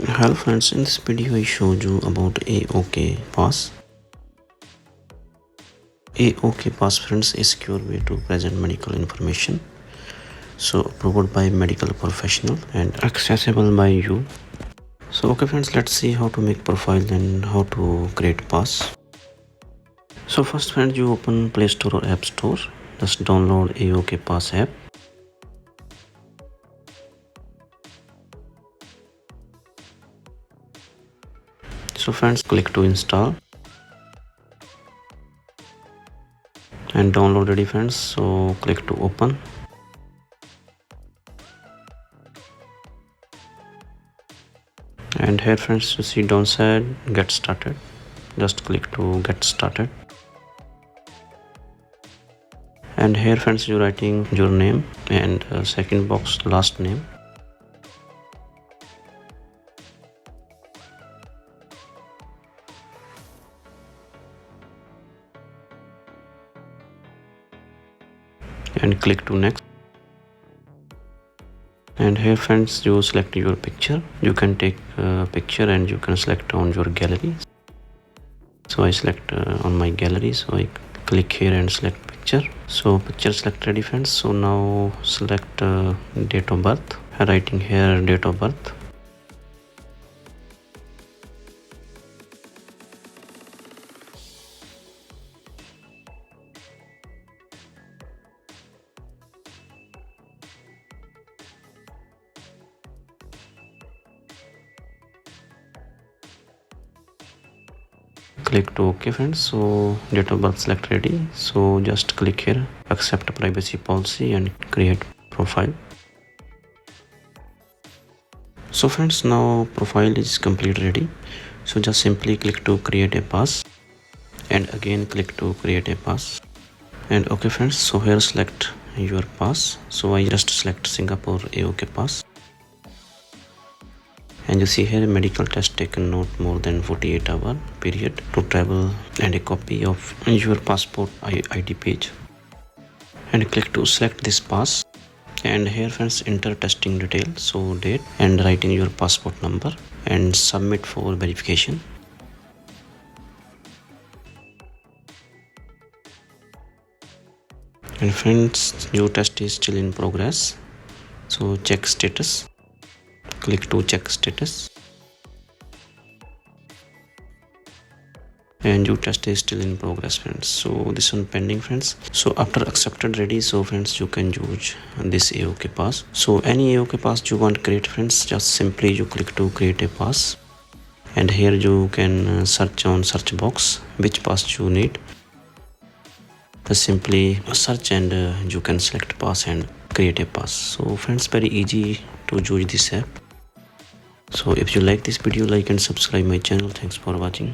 Hello friends, in this video I showed you about Aokpass. Aokpass friends is secure way to present medical information. So approved by medical professional and accessible by you. So okay friends, let's see how to make profile and how to create pass. So first friends, you open Play Store or App Store. Just download Aokpass app. So friends, click to install and download ready friends. So click to open. And here friends, you see downside get started. Just click to get started. And here friends, you're writing your name and second box last name. And click to next. And here friends, you select your picture. You can take a picture and you can select on your gallery. So I select on my gallery, so I click here and select picture. So picture select ready friends. So now select date of birth, writing here date of birth. Click to OK friends. So date of birth select ready. So just click here, accept privacy policy and create profile. So friends, now profile is complete ready. So just simply click to create a pass and again click to create a pass. And okay friends, so here select your pass. So I just select Singapore Aokpass. And you see here medical test taken not more than 48-hour period to travel and a copy of your passport ID page. And click to select this pass. And here friends, enter testing detail, so date and writing your passport number and submit for verification. And friends, your test is still in progress, so check status. Click to check status. And your test is still in progress friends. So this one pending friends. So after accepted ready, so friends, you can use this Aokpass. So any Aokpass you want to create friends, just simply you click to create a pass. And here you can search on search box which pass you need. Just simply search and you can select pass and create a pass. So friends, very easy to use this app. So if you like this video, like and subscribe my channel. Thanks for watching.